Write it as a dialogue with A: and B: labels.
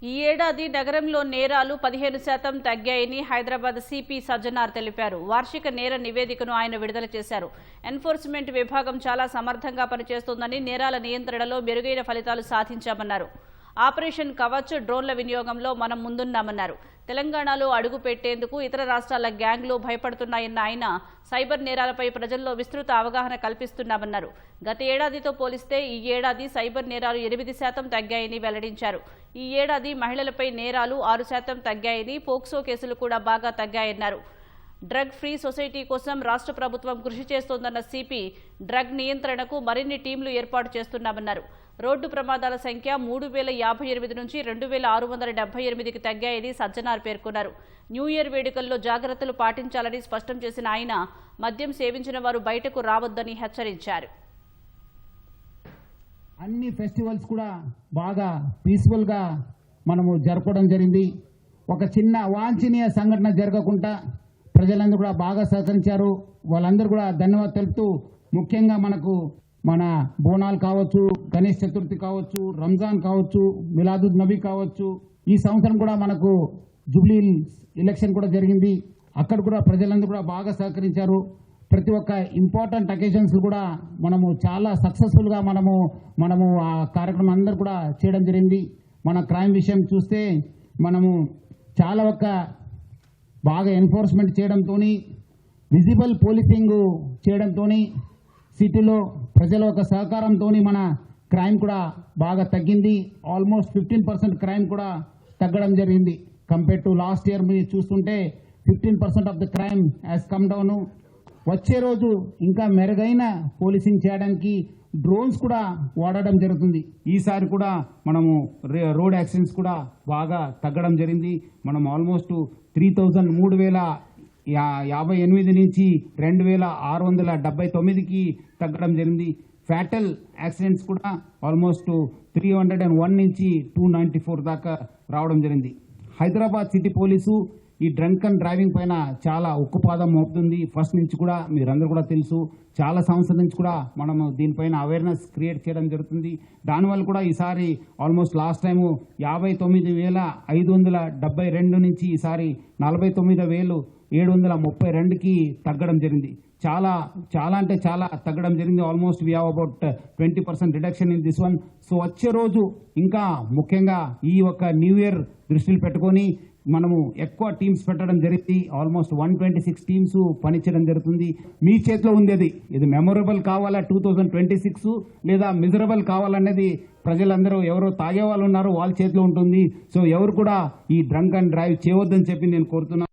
A: ఈ ఏడాది నగరంలో నేరాలు 15% తగ్గాయని హైదరాబాద్ సిపి సజ్జనార్ తెలిపారు. వార్షిక నేర నివేదికను ఆయన విడుదల చేశారు. ఎన్ఫోర్స్మెంట్ విభాగం చాలా సమర్థంగా పనిచేస్తోందని, నేరాల నియంత్రణలో మెరుగైన ఫలితాలు సాధించామన్నారు. ఆపరేషన్ కవచ్ డ్రోన్ల వినియోగంలో మనం ముందున్నామన్నారు. తెలంగాణలో అడుగు పెట్టేందుకు ఇతర రాష్ట్రాల గ్యాంగ్లు భయపడుతున్నాయన్న ఆయన సైబర్ నేరాలపై ప్రజల్లో విస్తృత అవగాహన కల్పిస్తున్నామన్నారు. గత ఏడాదితో పోలిస్తే ఈ ఏడాది సైబర్ నేరాలు 8% తగ్గాయని వెల్లడించారు. ఈ ఏడాది మహిళలపై నేరాలు 6% తగ్గాయని, పోక్సో కేసులు కూడా బాగా తగ్గాయన్నారు. డ్రగ్ ఫ్రీ సొసైటీ కోసం రాష్ట్ర ప్రభుత్వం కృషి చేస్తోందన్న సిపి, డ్రగ్ నియంత్రణకు మరిన్ని టీంలు ఏర్పాటు చేస్తున్నామన్నారు. రోడ్డు ప్రమాదాల సంఖ్య 3058 నుంచి 2678కి తగ్గాయని సజ్జనార్ పేర్కొన్నారు. న్యూ ఇయర్ వేడుకల్లో జాగ్రత్తలు పాటించాలని స్పష్టం చేసిన ఆయన మద్యం సేవించిన వారు బయటకు రావద్దని హెచ్చరించారు.
B: అన్ని ఫెస్టివల్స్ కూడా బాగా పీస్ఫుల్ గా మనము జరపడం జరిగింది. ఒక చిన్న వాంఛనీయ సంఘటన జరగకుండా ప్రజలందరూ కూడా బాగా సహకరించారు. వాళ్ళందరూ కూడా ధన్యవాదాలు తెలుపుతూ, ముఖ్యంగా మన బోనాలు కావచ్చు, గణేష్ చతుర్థి కావచ్చు, రంజాన్ కావచ్చు, మిలాదున్ నబీ కావచ్చు, ఈ సంవత్సరం కూడా మనకు జూబ్లీ ఎలక్షన్ కూడా జరిగింది. అక్కడ కూడా ప్రజలందరూ కూడా బాగా సహకరించారు. ప్రతి ఒక్క ఇంపార్టెంట్ అకేషన్స్ కూడా మనము చాలా సక్సెస్ఫుల్గా మనము ఆ కార్యక్రమం అందరూ కూడా చేయడం జరిగింది. మన క్రైమ్ విషయం చూస్తే మనము చాలా బాగా ఎన్ఫోర్స్మెంట్ చేయడంతో, విజిబుల్ పోలీసింగ్ చేయడంతో, సిటీలో ప్రజల యొక్క సహకారంతో మన క్రైమ్ కూడా బాగా తగ్గింది. ఆల్మోస్ట్ 15% క్రైమ్ కూడా తగ్గడం జరిగింది. కంపేర్ టు లాస్ట్ ఇయర్ మీరు చూస్తుంటే 15% of the crime has come down. వచ్చే రోజు ఇంకా మెరుగైన పోలీసింగ్ చేయడానికి డ్రోన్స్ కూడా వాడడం జరుగుతుంది. ఈసారి కూడా మనము రోడ్ యాక్సిడెంట్స్ కూడా బాగా తగ్గడం జరిగింది. మనం ఆల్మోస్ట్ 3058 నుంచి 2679కి తగ్గడం జరిగింది. ఫ్యాటల్ యాక్సిడెంట్స్ కూడా ఆల్మోస్ట్ 301 నుంచి 294 దాకా రావడం జరిగింది. హైదరాబాద్ సిటీ పోలీసు ఈ డ్రంక్ అండ్ డ్రైవింగ్ పైన చాలా ఉక్కుపాదం మోపుతుంది. ఫస్ట్ నుంచి కూడా మీరందరూ కూడా తెలుసు, చాలా సంవత్సరాల నుంచి కూడా మనము దీనిపైన అవేర్నెస్ క్రియేట్ చేయడం జరుగుతుంది. దానివల్ల కూడా ఈసారి ఆల్మోస్ట్ లాస్ట్ టైము 59,572 నుంచి ఈసారి 49,732కి తగ్గడం జరిగింది. చాలా అంటే చాలా తగ్గడం జరిగింది. Almost we have about 20% reduction in this one. So వచ్చే రోజు ఇంకా ముఖ్యంగా ఈ ఒక న్యూ ఇయర్ దృష్టిలో పెట్టుకొని మనము ఎక్కువ టీమ్స్ పెట్టడం జరిగింది. ఆల్మోస్ట్ 126 టీమ్స్ పనిచేయడం జరుగుతుంది. మీ చేతిలో ఉంది. ఇది మెమొరబుల్ కావాలా 2026 లేదా మిజరబుల్ కావాలనేది ప్రజలందరూ ఎవరో తాగే వాళ్ళు ఉన్నారో వాళ్ళ చేతిలో ఉంటుంది. సో ఎవరు కూడా ఈ డ్రంక్ అండ్ డ్రైవ్ చేయవద్దని చెప్పి నేను కోరుతున్నాను.